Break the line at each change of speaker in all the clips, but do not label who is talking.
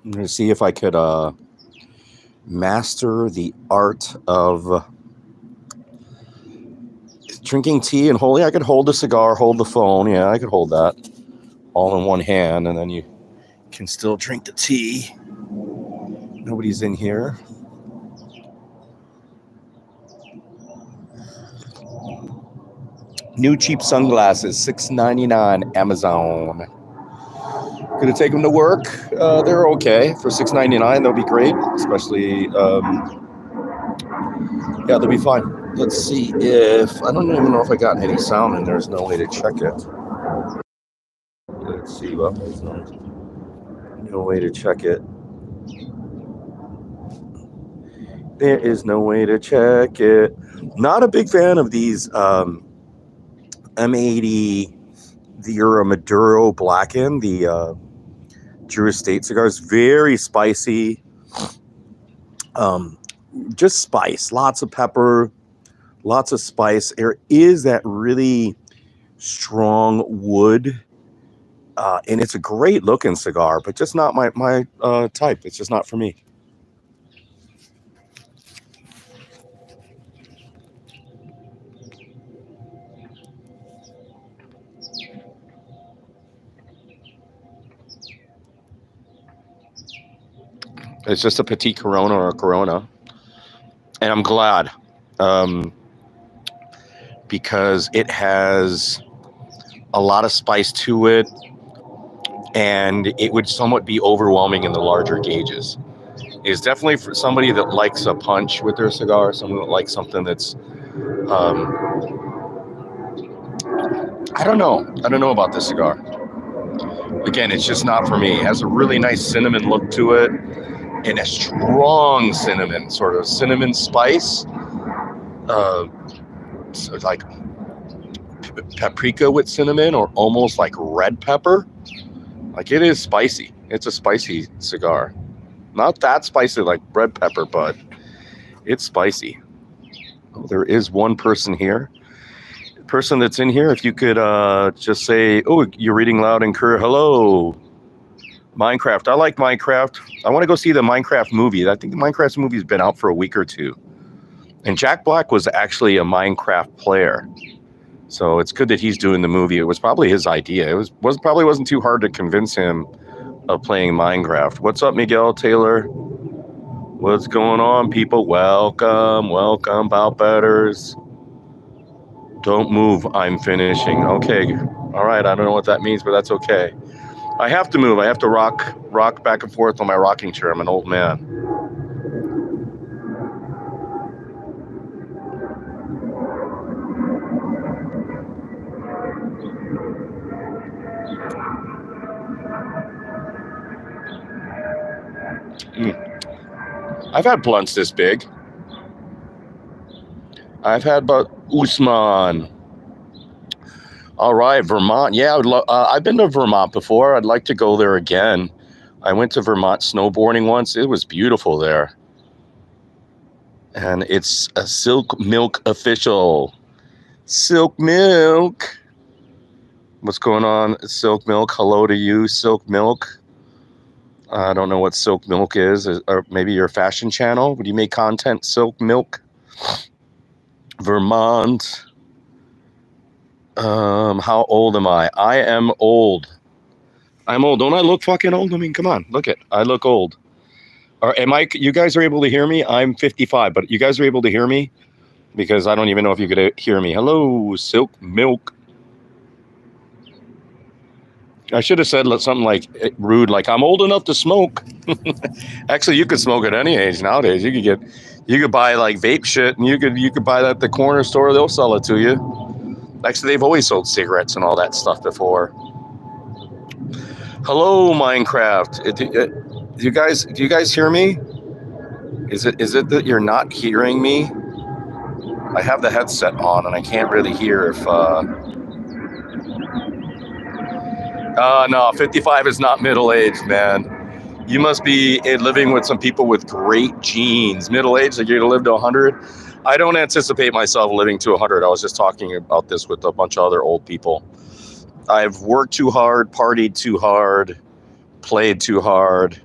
I'm going to see if I could master the art of drinking tea and holding. I could hold the cigar, hold the phone. Yeah, I could hold that all in one hand, and then you can still drink the tea. Nobody's in here. New cheap sunglasses, $6.99, Amazon. Gonna take them to work. They're okay for $6.99. They'll be great, especially. Yeah, they'll be fine. Let's see if I don't even know if I got any sound, and there's no way to check it. Let's see. Well, there's no way to check it. There is no way to check it. Not a big fan of these M80, the Maduro Blackened, the Drew Estate cigars. Very spicy. Just spice. Lots of pepper. Lots of spice. There is that really strong wood. And it's a great looking cigar, but just not my type. It's just not for me. It's just a petite Corona or a Corona. And I'm glad because it has a lot of spice to it, and it would somewhat be overwhelming in the larger gauges. It's definitely for somebody that likes a punch with their cigar, someone that likes something that's, I don't know about this cigar. Again, it's just not for me. It has a really nice cinnamon look to it, and a strong cinnamon, sort of cinnamon spice, so like paprika with cinnamon, or almost like red pepper. Like, it is spicy. It's a spicy cigar. Not that spicy like red pepper, but it's spicy. Oh, there is one person here. The person that's in here, if you could just say, oh, you're reading loud and clear. Hello. Minecraft. I like Minecraft. I want to go see the Minecraft movie. I think the Minecraft movie's been out for a week or two. And Jack Black was actually a Minecraft player. So it's good that he's doing the movie. It was probably his idea. It probably wasn't too hard to convince him of playing Minecraft. What's up, Miguel Taylor? What's going on, people? Welcome, bout betters. Don't move. I'm finishing. Okay. All right. I don't know what that means, but that's okay. I have to move. I have to rock back and forth on my rocking chair. I'm an old man. I've had blunts this big. I've had about Usman. All right, Vermont. Yeah, I've been to Vermont before. I'd like to go there again. I went to Vermont snowboarding once. It was beautiful there. And it's a Silk Milk official. Silk Milk. What's going on, Silk Milk? Hello to you, Silk Milk. I don't know what Silk Milk is, or maybe your fashion channel. Would you make content, Silk Milk? Vermont. How old am I? I am old. I'm old. Don't I look fucking old? I mean, come on, look it. I look old. Or am I? You guys are able to hear me? I'm 55, but you guys are able to hear me? Because I don't even know if you could hear me. Hello, Silk Milk. I should have said something like rude, like I'm old enough to smoke. Actually, you could smoke at any age nowadays. You could buy like vape shit, and you could buy that at the corner store. They'll sell it to you. Actually, they've always sold cigarettes and all that stuff before. Hello, Minecraft. Do you guys hear me? Is it that you're not hearing me? I have the headset on and I can't really hear if. No, 55 is not middle-aged, man. You must be living with some people with great genes. Middle-aged, like you're gonna live to 100. I don't anticipate myself living to 100. I was just talking about this with a bunch of other old people. I've worked too hard, partied too hard, played too hard.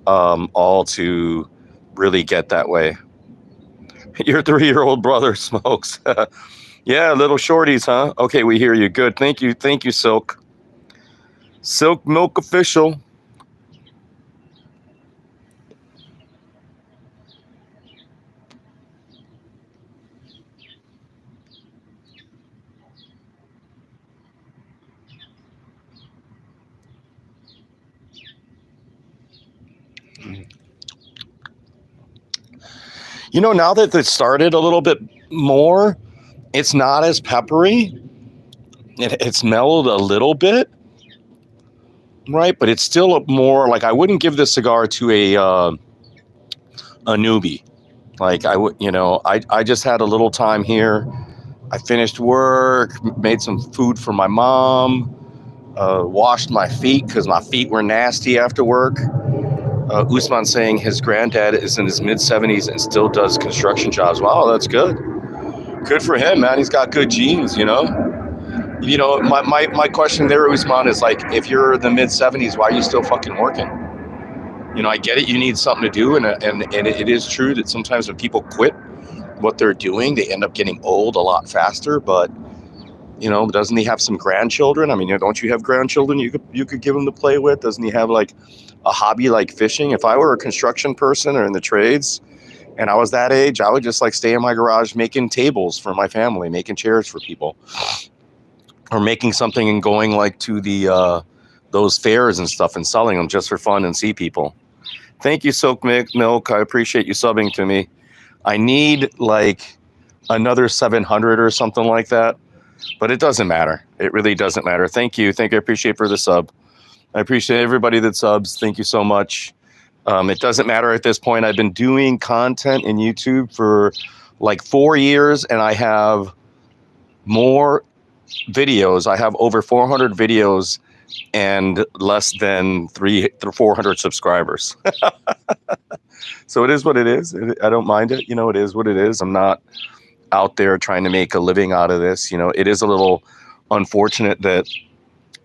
all to really get that way. Your 3-year-old brother smokes. Yeah, little shorties, huh? Okay, we hear you. Good. Thank you, Silk. Silk Milk Official. You know, now that it started a little bit more, it's not as peppery. It's mellowed a little bit, right? But it's still more like I wouldn't give this cigar to a newbie. Like I would, I just had a little time here. I finished work, made some food for my mom, washed my feet because my feet were nasty after work. Usman saying his granddad is in his mid-70s and still does construction jobs. Wow, that's good. Good for him, man. He's got good genes, my question there, Usman, is like, if you're in the mid-70s, why are you still fucking working? I get it. You need something to do. And it is true that sometimes when people quit what they're doing, they end up getting old a lot faster. But, doesn't he have some grandchildren? I mean, don't you have grandchildren you could give him to play with? Doesn't he have like a hobby like fishing? If I were a construction person or in the trades and I was that age, I would just like stay in my garage making tables for my family, making chairs for people, or making something and going like to the those fairs and stuff and selling them just for fun and see people. Thank you, Silk Milk. I appreciate you subbing to me. I need like another 700 or something like that, but it doesn't matter. It really doesn't matter. Thank you. I appreciate for the sub. I appreciate everybody that subs. Thank you so much. It doesn't matter at this point. I've been doing content in YouTube for like 4 years, and I have more videos. I have over 400 videos and less than 400 subscribers. So it is what it is. I don't mind it. It is what it is. I'm not out there trying to make a living out of this. It is a little unfortunate that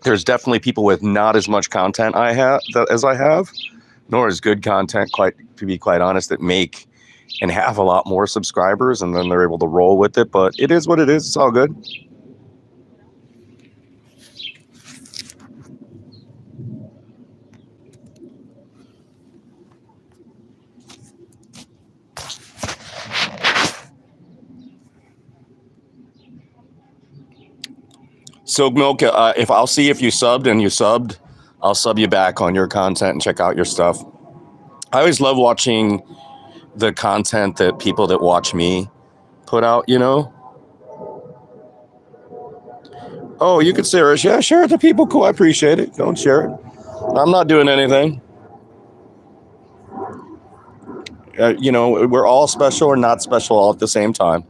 there's definitely people with not as much content as I have, nor as good content, to be quite honest, that make and have a lot more subscribers, and then they're able to roll with it. But it is what it is. It's all good. Silk Milk, if I'll see if you subbed and you subbed, I'll sub you back on your content and check out your stuff. I always love watching the content that people that watch me put out, Oh, you could share it. Yeah, share it to people. Cool. I appreciate it. Don't share it. I'm not doing anything. We're all special or not special all at the same time.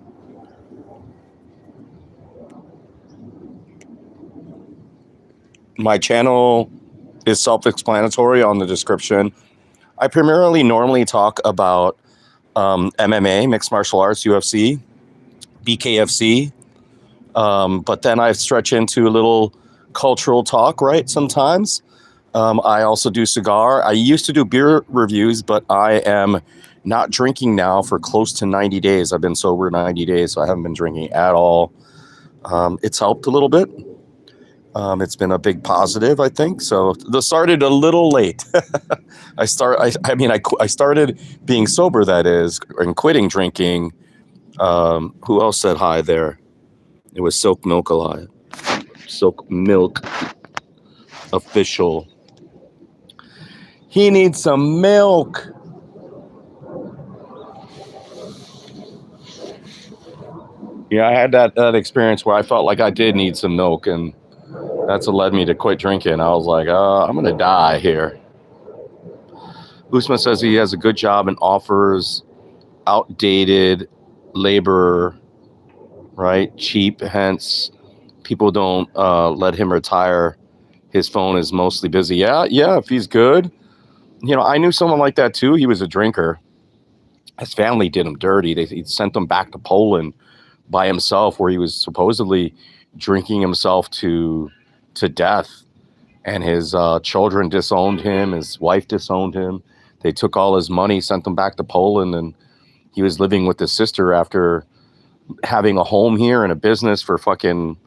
My channel is self-explanatory on the description. I primarily normally talk about MMA, mixed martial arts, UFC, BKFC, but then I stretch into a little cultural talk, right, sometimes. I also do cigar. I used to do beer reviews, but I am not drinking now for close to 90 days. I've been sober 90 days, so I haven't been drinking at all. It's helped a little bit. It's been a big positive, I think. So this started a little late. I started being sober, that is, and quitting drinking. Who else said hi there? It was Silk Milk Alive. Silk Milk Official. He needs some milk. Yeah, I had that experience where I felt like I did need some milk, and that's what led me to quit drinking. I was like, I'm going to die here. Usman says he has a good job and offers outdated labor, right? Cheap, hence people don't let him retire. His phone is mostly busy. Yeah, if he's good. I knew someone like that too. He was a drinker. His family did him dirty. He sent him back to Poland by himself, where he was supposedly drinking himself to death, and his children disowned him. His wife disowned him. They took all his money, sent him back to Poland, and he was living with his sister after having a home here and a business for fucking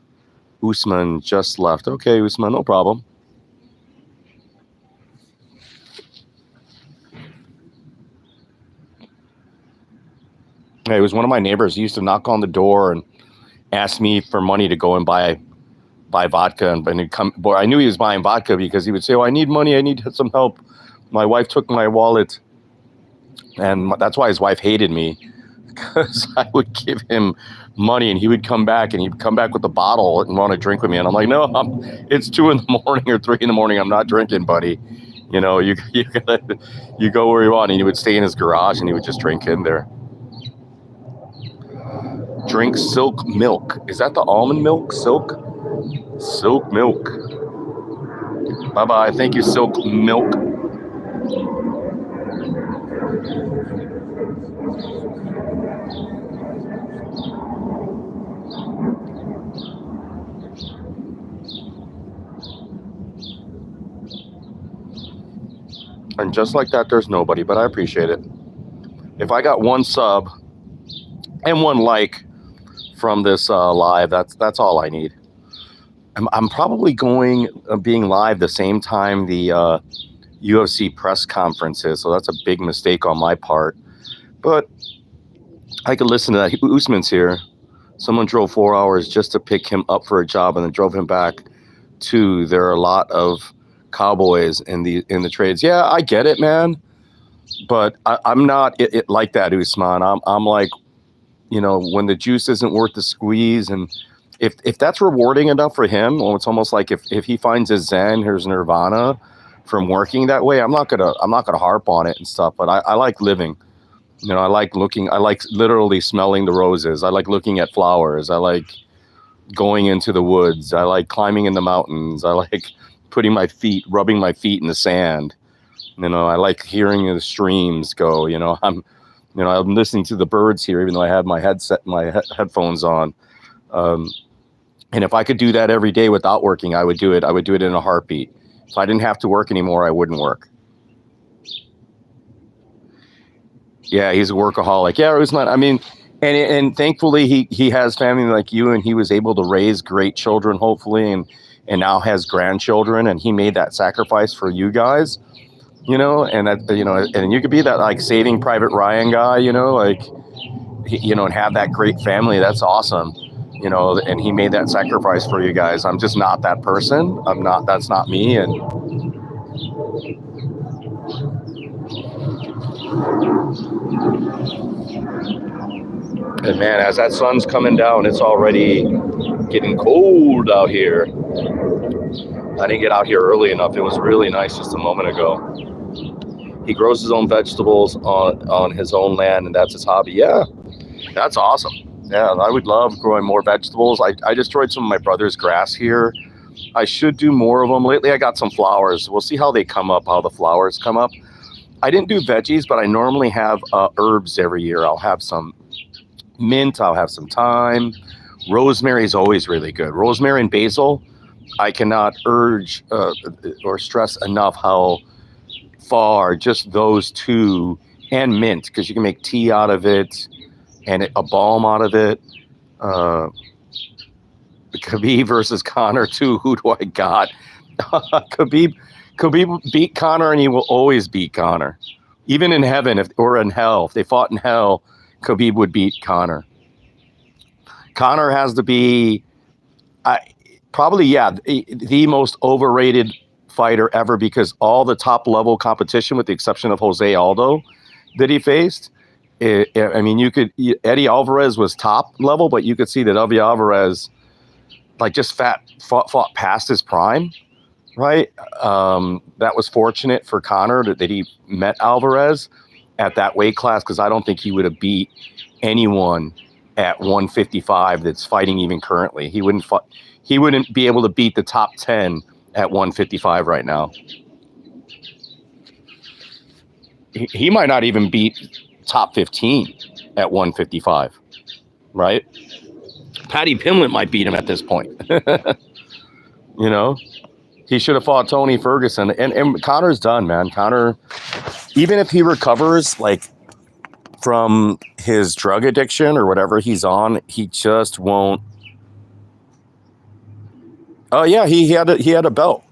Usman just left. Okay, Usman, no problem. Hey, it was one of my neighbors. He used to knock on the door and ask me for money to go and buy vodka, and he'd come. Boy, I knew he was buying vodka because he would say, "Oh, I need money. I need some help. My wife took my wallet," and that's why his wife hated me, because I would give him money and he would come back, and he'd come back with a bottle and want to drink with me, and I'm like, "No, it's 2 a.m. or 3 a.m. I'm not drinking, buddy. You know, you go where you want." And he would stay in his garage and he would just drink in there. Drink silk milk. Is that the almond milk? Silk milk. Bye-bye. Thank you, silk milk. And just like that, there's nobody, but I appreciate it. If I got 1 sub and 1 like from this live, that's all I need. I'm probably being live the same time the UFC press conference is, so that's a big mistake on my part. But I could listen to that. Usman's here. Someone drove 4 hours just to pick him up for a job and then drove him back to. There are a lot of cowboys in the trades. Yeah, I get it, man. But I'm not like that, Usman. I'm like, you know, when the juice isn't worth the squeeze, and if that's rewarding enough for him, well, it's almost like if he finds his zen, his nirvana from working that way, I'm not gonna harp on it and stuff. But I like living. You know, I like literally smelling the roses. I like looking at flowers. I like going into the woods. I like climbing in the mountains. I like rubbing my feet in the sand. You know, I like hearing the streams go. You know, I'm listening to the birds here, even though I have my headphones on. And if I could do that every day without working, I would do it. I would do it in a heartbeat. If I didn't have to work anymore, I wouldn't work. Yeah, he's a workaholic. Yeah, it was not. I mean, and thankfully he has family like you, and he was able to raise great children, hopefully, and now has grandchildren, and he made that sacrifice for you guys, you know, and that, you know, and you could be that like Saving Private Ryan guy, you know, like, you know, and have that great family. That's awesome, you know, and he made that sacrifice for you guys. I'm just not that person. That's not me. And man, as that sun's coming down, it's already getting cold out here. I didn't get out here early enough. It was really nice just a moment ago. He grows his own vegetables on his own land, and that's his hobby. Yeah, that's awesome. Yeah, I would love growing more vegetables. I destroyed some of my brother's grass here. I should do more of them. Lately, I got some flowers. We'll see how they come up, how the flowers come up. I didn't do veggies, but I normally have herbs every year. I'll have some mint. I'll have some thyme. Rosemary is always really good. Rosemary and basil. I cannot urge or stress enough how far just those two, and mint, because you can make tea out of it and a balm out of it. Khabib versus Conor too. Who do I got? Khabib beat Conor, and he will always beat Conor. Even in heaven or in hell, if they fought in hell, Khabib would beat Conor. Conor has to be probably, the most overrated fighter ever, because all the top level competition, with the exception of Jose Aldo that he faced, I mean, Eddie Alvarez was top level, but you could see that Eddie Alvarez like just fought past his prime, right? That was fortunate for Conor that he met Alvarez at that weight class, because I don't think he would have beat anyone at 155 that's fighting even currently. He wouldn't be able to beat the top 10 at 155 right now. He might not even beat top 15 at 155, right? Paddy Pimblett might beat him at this point. You know, he should have fought Tony Ferguson. And Conor's done, man. Conor, even if he recovers, like from his drug addiction or whatever he's on, he just won't. Oh yeah, he had a belt.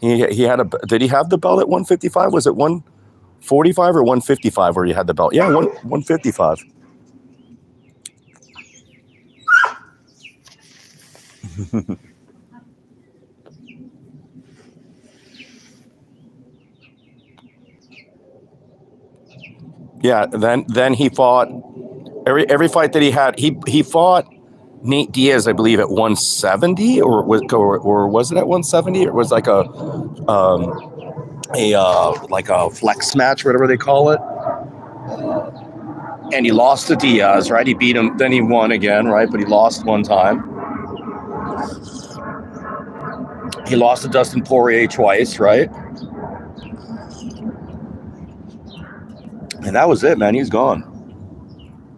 He had a. Did he have the belt at 155? Was it 145 or 155 where he had the belt? Yeah, 155. Yeah. Then he fought every fight that he had. He fought Nate Diaz, I believe, at 170, or was it at 170? It was like like a flex match, whatever they call it. And he lost to Diaz, right? He beat him, then he won again, right? But he lost one time. He lost to Dustin Poirier twice, right? And that was it, man. He's gone.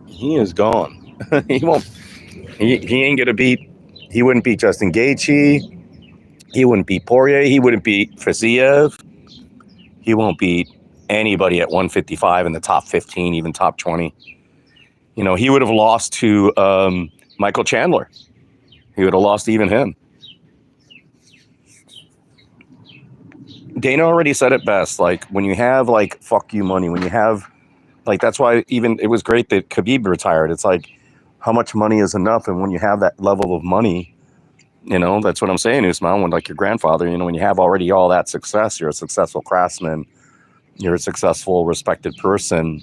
He is gone. He won't. He ain't gonna beat. He wouldn't beat Justin Gaethje. He wouldn't beat Poirier. He wouldn't beat Fiziev. He won't beat anybody at 155 in the top 15, even top 20. You know, he would have lost to Michael Chandler. He would have lost even him. Dana already said it best. Like, when you have, like, fuck you money, when you have, like, that's why even it was great that Khabib retired. It's like, how much money is enough? And when you have that level of money, you know, that's what I'm saying, Usman, when, like, your grandfather, you know, when you have already all that success, you're a successful craftsman, you're a successful, respected person.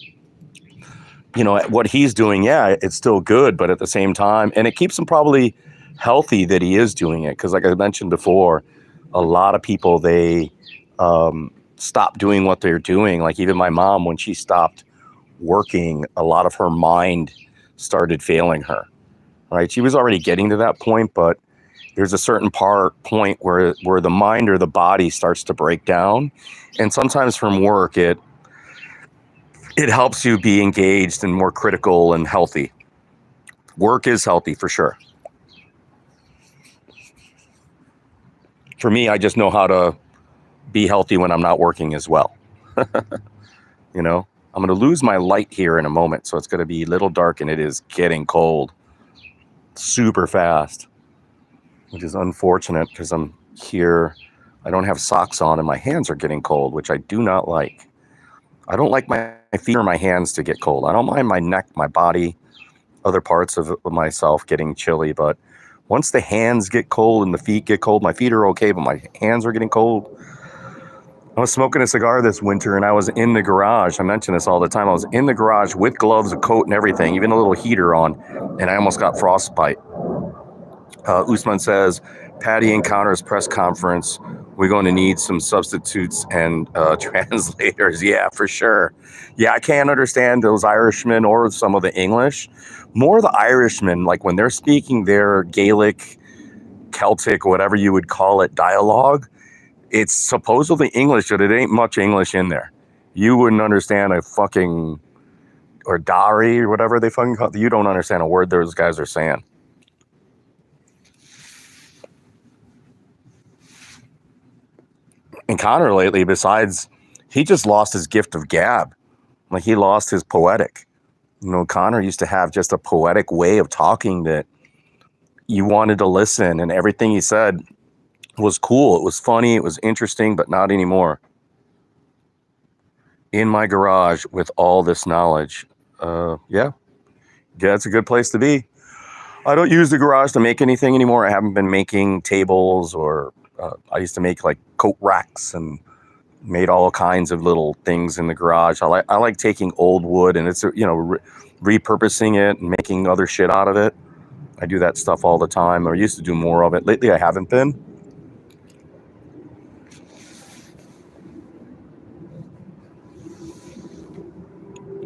You know, what he's doing, yeah, it's still good, but at the same time, and it keeps him probably healthy that he is doing it. Because like I mentioned before, a lot of people, they stop doing what they're doing. Like even my mom, when she stopped working, a lot of her mind started failing her, right? She was already getting to that point, but there's a certain point where the mind or the body starts to break down. And sometimes from work, it helps you be engaged and more critical and healthy. Work is healthy for sure. For me, I just know how to be healthy when I'm not working as well. You know, I'm going to lose my light here in a moment. So it's going to be a little dark, and it is getting cold super fast, which is unfortunate because I'm here. I don't have socks on and my hands are getting cold, which I do not like. I don't like my feet or my hands to get cold. I don't mind my neck, my body, other parts of myself getting chilly. But once the hands get cold and the feet get cold, my feet are okay, but my hands are getting cold. I was smoking a cigar this winter and I was in the garage. I mention this all the time. I was in the garage with gloves, a coat and everything, even a little heater on, and I almost got frostbite. Usman says, Patty encounters press conference. We're going to need some substitutes and translators. Yeah, for sure. Yeah, I can't understand those Irishmen or some of the English. More the Irishmen, like when they're speaking their Gaelic, Celtic, whatever you would call it, dialogue, it's supposedly English, but it ain't much English in there. You wouldn't understand a fucking, or Dari, or whatever they fucking call it. You don't understand a word those guys are saying. And Conor lately, besides, he just lost his gift of gab. Like, he lost his poetic. You know, Conor used to have just a poetic way of talking that you wanted to listen, and everything he said was cool. It was funny. It was interesting, but not anymore. In my garage with all this knowledge. Yeah, it's a good place to be. I don't use the garage to make anything anymore. I haven't been making tables or I used to make like coat racks and made all kinds of little things in the garage. I like taking old wood and it's, you know, repurposing it and making other shit out of it. I do that stuff all the time. I used to do more of it. Lately, I haven't been.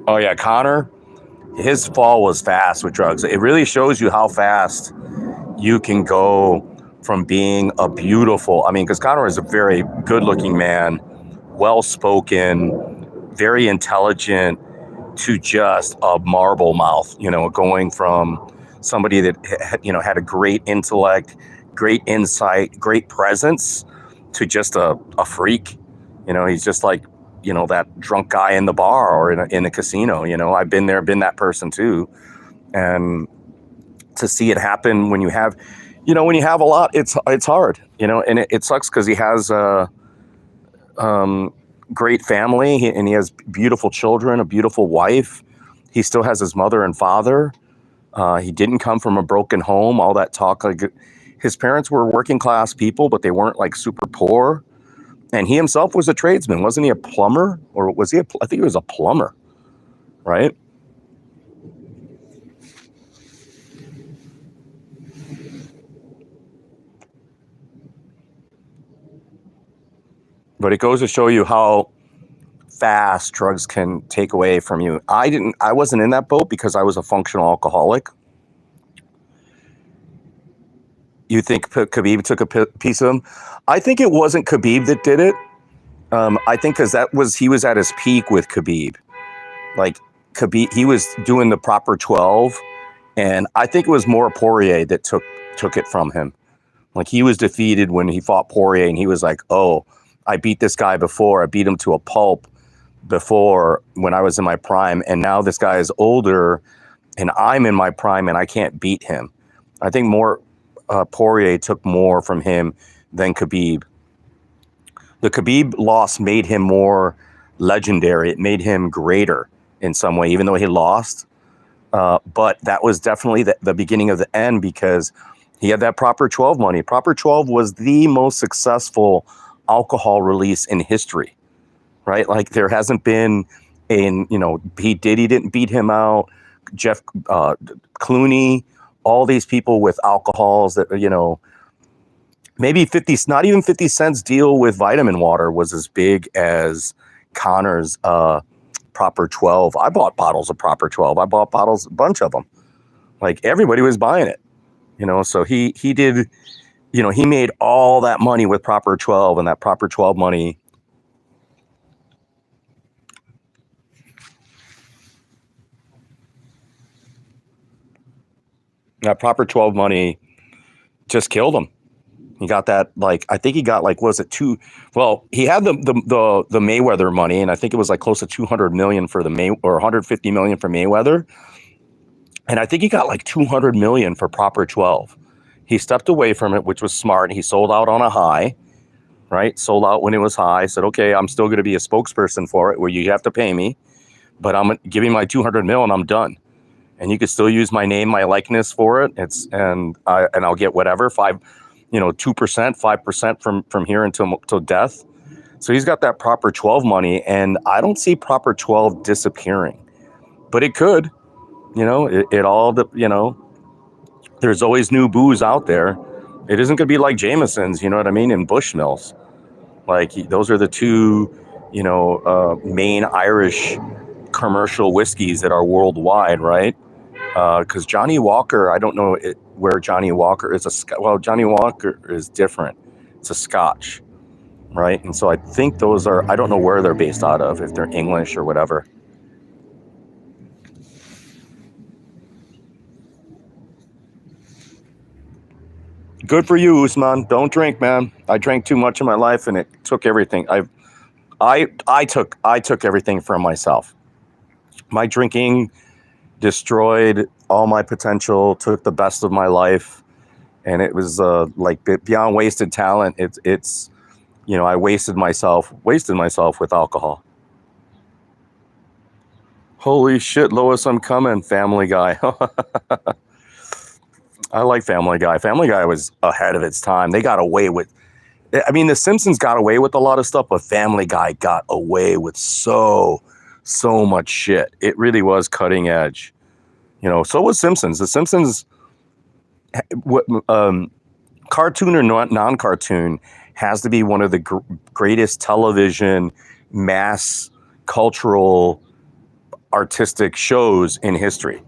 Oh yeah, Conor, his fall was fast with drugs. It really shows you how fast you can go from being a beautiful, I mean, because Conor is a very good-looking man, well-spoken, very intelligent, to just a marble mouth, you know, going from somebody that, you know, had a great intellect, great insight, great presence, to just a freak. You know, he's just like that drunk guy in the bar or in a casino. I've been there, been that person too. And to see it happen when you have a lot, it's hard, and it sucks because he has a great family and he has beautiful children, a beautiful wife. He still has his mother and father. He didn't come from a broken home. All that talk, like his parents were working class people, but they weren't like super poor. And he himself was a tradesman. Wasn't he a plumber? Or was he I think he was a plumber, right? But it goes to show you how fast drugs can take away from you. I wasn't in that boat because I was a functional alcoholic. You think Khabib took a piece of him? I think it wasn't Khabib that did it. I think because he was at his peak with Khabib. Like Khabib, he was doing the proper 12, and I think it was more Poirier that took it from him. Like he was defeated when he fought Poirier, and he was like, "Oh, I beat this guy before. I beat him to a pulp before when I was in my prime, and now this guy is older, and I'm in my prime, and I can't beat him." I think Poirier took more from him than Khabib. The Khabib loss made him more legendary. It made him greater in some way, even though he lost. But that was definitely the beginning of the end because he had that Proper 12 money. Proper 12 was the most successful alcohol release in history, right? Like there hasn't been he didn't beat him out. Jeff Clooney, all these people with alcohols that, maybe not even 50 cents deal with vitamin water was as big as Connor's Proper 12. I bought bottles of Proper 12. I bought a bunch of them. Like everybody was buying it, so he did, he made all that money with Proper 12, and that Proper 12 money. That Proper 12 money just killed him. He got that, like, I think he got like, was it he had the Mayweather money, and I think it was like close to 200 million for or 150 million for Mayweather. And I think he got like 200 million for Proper 12. He stepped away from it, which was smart. He sold out on a high, right? Sold out when it was high. Said, okay, I'm still going to be a spokesperson for it where you have to pay me, but I'm giving my 200 mil and I'm done. And you could still use my name, my likeness for it. And I'll get whatever, 2%, 5% from here until death. So he's got that Proper 12 money, and I don't see Proper 12 disappearing, but it could, it all, there's always new booze out there. It isn't going to be like Jameson's, and Bushmills. Like those are the two, main Irish commercial whiskeys that are worldwide, right? Because Johnny Walker, I don't know where Johnny Walker is. Johnny Walker is different. It's a Scotch, right? And so I think those are, I don't know where they're based out of, if they're English or whatever. Good for you, Usman. Don't drink, man. I drank too much in my life, and it took everything. I took everything from myself. My drinking destroyed all my potential, took the best of my life, and it was like beyond wasted talent. It's I wasted myself with alcohol. Holy shit, Lois, I'm coming. Family Guy. I like Family Guy. Family Guy was ahead of its time. They got away with, The Simpsons got away with a lot of stuff, but Family Guy got away with so much shit. It really was cutting edge. So was Simpsons. The Simpsons, cartoon or non-cartoon, has to be one of the greatest television, mass, cultural, artistic shows in history.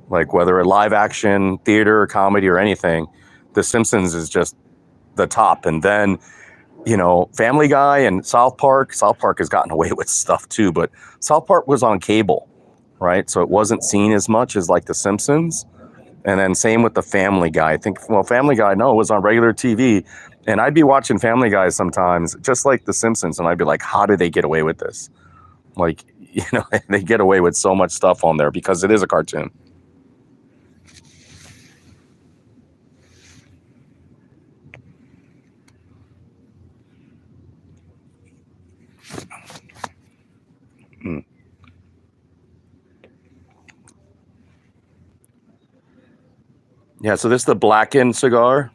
Like whether a live action, theater, comedy, or anything, The Simpsons is just the top. And then, Family Guy and South Park. South Park has gotten away with stuff too, but South Park was on cable, right? So it wasn't seen as much as like The Simpsons. And then same with the Family Guy. I think, Family Guy, no, it was on regular TV. And I'd be watching Family Guy sometimes, just like The Simpsons, and I'd be like, how do they get away with this? Like, they get away with so much stuff on there because it is a cartoon. Mm. Yeah, so this is the Blackened cigar.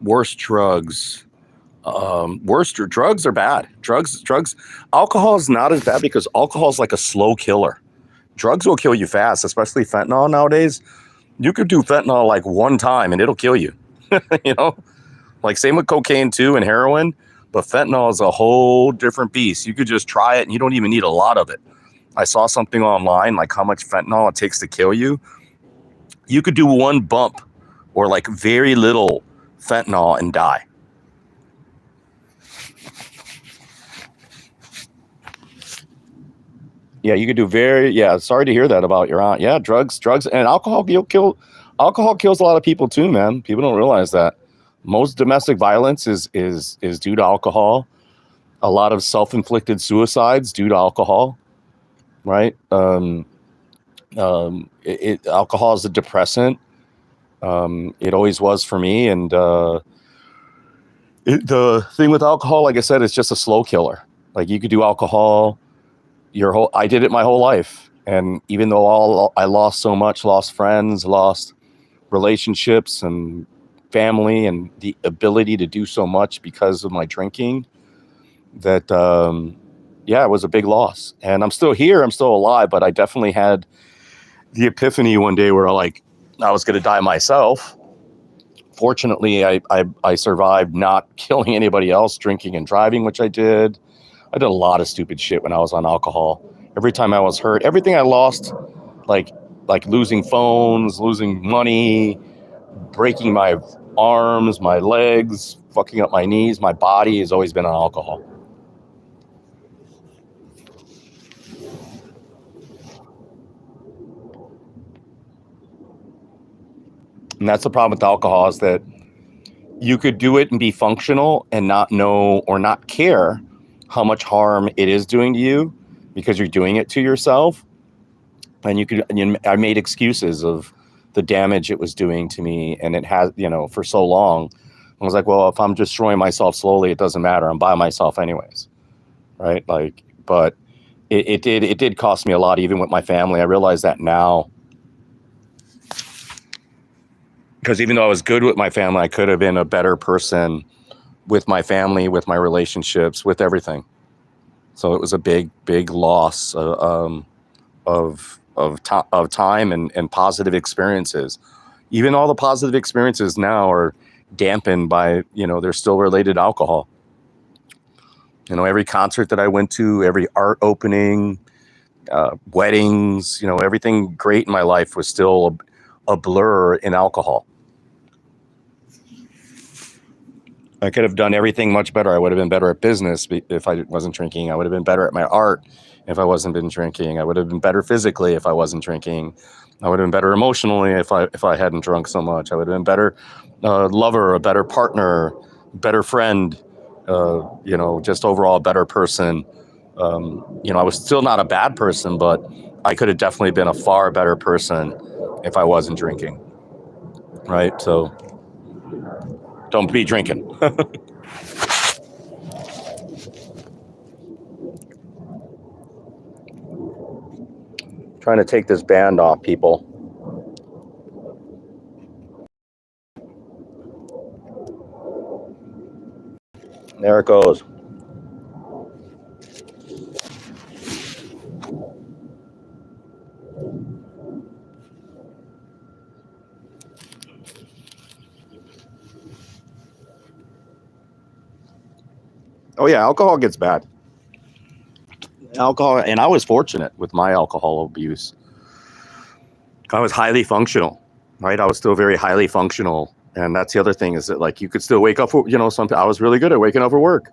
Worst drugs. Drugs are bad. Drugs. Alcohol is not as bad because alcohol is like a slow killer. Drugs will kill you fast, especially fentanyl nowadays. You could do fentanyl like one time and it'll kill you. you know, like same with cocaine too and heroin. But fentanyl is a whole different beast. You could just try it and you don't even need a lot of it. I saw something online like how much fentanyl it takes to kill you. You could do one bump or like very little fentanyl and die. Yeah, you could do sorry to hear that about your aunt. Yeah, drugs and alcohol alcohol kills a lot of people too, man. People don't realize that. Most domestic violence is due to alcohol. A lot of self-inflicted suicides due to alcohol, right? Alcohol is a depressant. It always was for me, and the thing with alcohol, like I said, it's just a slow killer. Like you could do alcohol I did it my whole life. And even though I lost so much, lost friends, lost relationships and family and the ability to do so much because of my drinking, that, it was a big loss. And I'm still here. I'm still alive, but I definitely had the epiphany one day where I was going to die myself. Fortunately, I survived not killing anybody else, drinking and driving, which I did. I did a lot of stupid shit when I was on alcohol. Every time I was hurt, everything I lost, like losing phones, losing money, breaking my arms, my legs, fucking up my knees, my body has always been on alcohol. And that's the problem with alcohol is that you could do it and be functional and not know or not care how much harm it is doing to you because you're doing it to yourself. And I made excuses of the damage it was doing to me. And it has, for so long, I was like, well, if I'm destroying myself slowly, it doesn't matter. I'm by myself anyways. Right. But it did cost me a lot, even with my family. I realize that now. Because even though I was good with my family, I could have been a better person with my family, with my relationships, with everything. So it was a big, big loss of time and positive experiences. Even all the positive experiences now are dampened by, they're still related to alcohol. Every concert that I went to, every art opening, weddings, everything great in my life was still a blur in alcohol. I could have done everything much better. I would have been better at business if I wasn't drinking. I would have been better at my art if I wasn't been drinking. I would have been better physically if I wasn't drinking. I would have been better emotionally if I hadn't drunk so much. I would have been better lover, a better partner, better friend, just overall a better person. I was still not a bad person, but I could have definitely been a far better person if I wasn't drinking. Right? So don't be drinking. Trying to take this band off, people. There it goes. Oh yeah, alcohol gets bad. Alcohol, and I was fortunate with my alcohol abuse. I was highly functional, right? I was still very highly functional, and that's the other thing is that you could still wake up for, I was really good at waking up for work.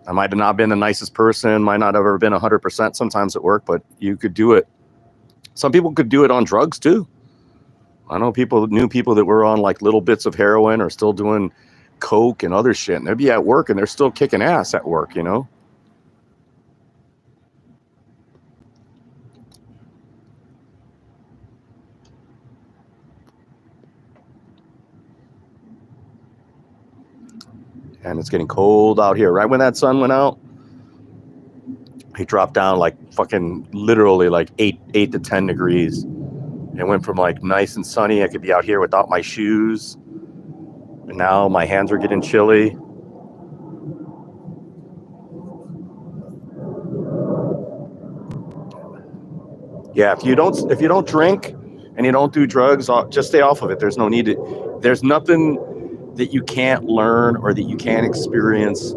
I might have not been the nicest person, might not have ever been 100% sometimes at work, but you could do it. Some people could do it on drugs too. I know knew people that were on like little bits of heroin or still doing coke and other shit, and they'd be at work and they're still kicking ass at work, you know? And it's getting cold out here. Right when that sun went out, it dropped down like fucking literally like 8 to 10 degrees. It went from like nice and sunny. I could be out here without my shoes. And now my hands are getting chilly. Yeah, if you don't drink and you don't do drugs, just stay off of it. There's no need to. There's nothing that you can't learn or that you can't experience.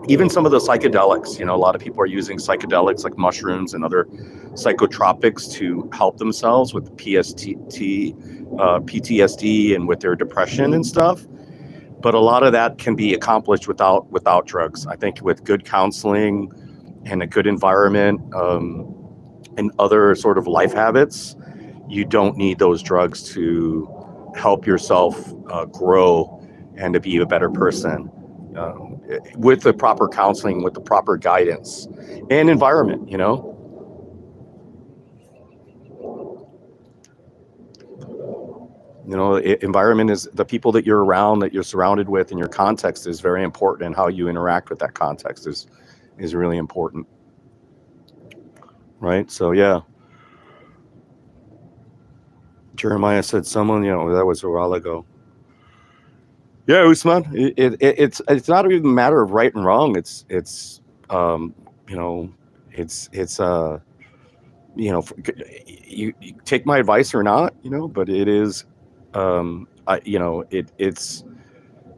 Even some of the psychedelics, you know, a lot of people are using psychedelics like mushrooms and other psychotropics to help themselves with PTSD and with their depression and stuff. But a lot of that can be accomplished without drugs. I think with good counseling and a good environment and other sort of life habits, you don't need those drugs to help yourself grow and to be a better person. With the proper counseling, with the proper guidance and environment, you know. You know, environment is the people that you're around, that you're surrounded with, and your context is very important, and how you interact with that context is really important. Right? So, yeah. Jeremiah said someone, you know, that was a while ago. Yeah, Usman, it's not even a matter of right and wrong. It's you know, it's you know, you take my advice or not, you know, but it is you know, it's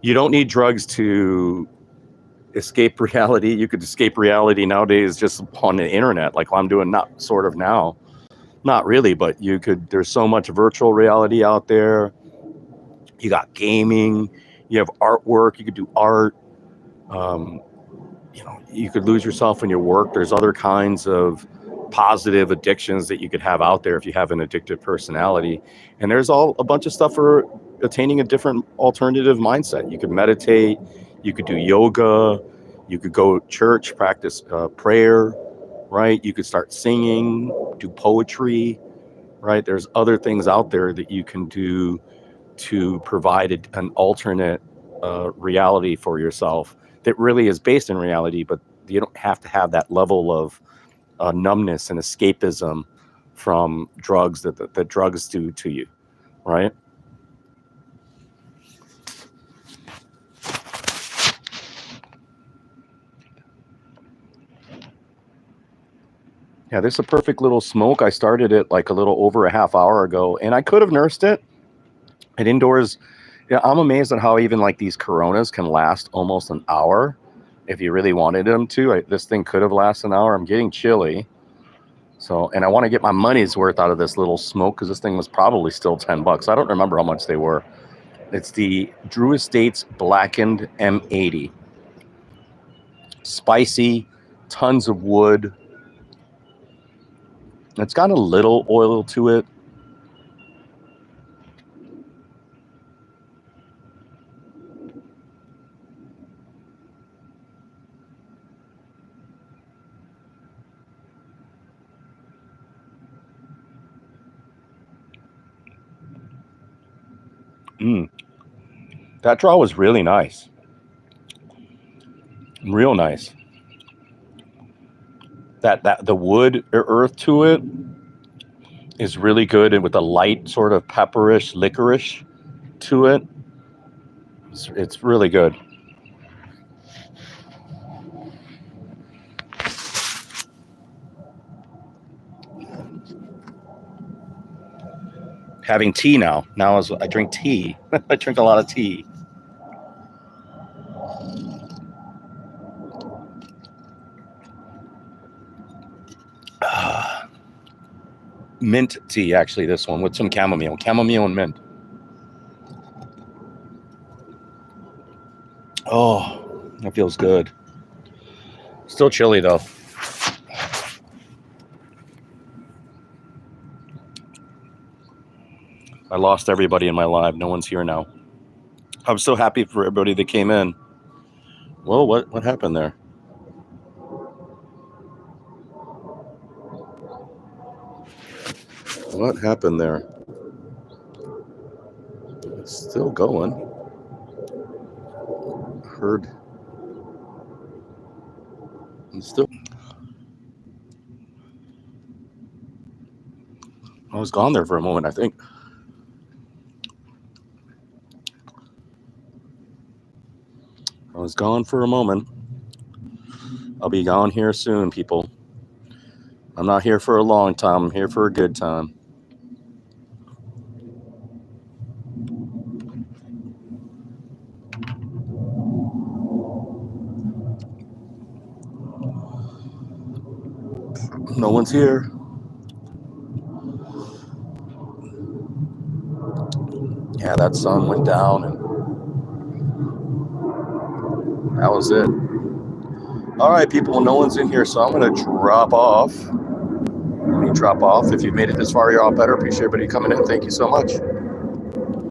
you don't need drugs to escape reality. You could escape reality nowadays just on the internet, like I'm doing not sort of now. Not really, but you could. There's so much virtual reality out there. You got gaming, you have artwork, you could do art. You know, you could lose yourself in your work. There's other kinds of positive addictions that you could have out there if you have an addictive personality. And there's a bunch of stuff for attaining a different alternative mindset. You could meditate, you could do yoga, you could go to church, practice prayer, right? You could start singing, do poetry, right? There's other things out there that you can do to provide an alternate reality for yourself that really is based in reality, but you don't have to have that level of numbness and escapism from drugs that drugs do to you, right? Yeah, this is a perfect little smoke. I started it like a little over a half hour ago, and I could have nursed it. And indoors, yeah, I'm amazed at how even like these Coronas can last almost an hour if you really wanted them to. This thing could have lasted an hour. I'm getting chilly. So, and I want to get my money's worth out of this little smoke because this thing was probably still $10. I don't remember how much they were. It's the Drew Estates Blackened M80. Spicy, tons of wood. It's got a little oil to it. That draw was really nice. Real nice. That the wood or earth to it is really good, and with a light sort of pepperish, licorice to it. It's really good. Having tea now. Now as I drink tea. I drink a lot of tea. Mint tea, actually, this one with some chamomile and mint. Oh, that feels good. Still chilly though. I lost everybody in my live. No one's here now. I'm so happy for everybody that came in. Well, what happened there? What happened there? It's still going. Heard. I'm still. I was gone there for a moment, I think. I was gone for a moment. I'll be gone here soon, people. I'm not here for a long time. I'm here for a good time. No one's here. Yeah, that sun went down and that was it. All right, people, no one's in here, so I'm going to drop off. Let me drop off. If you've made it this far, you're all better. Appreciate everybody coming in. Thank you so much.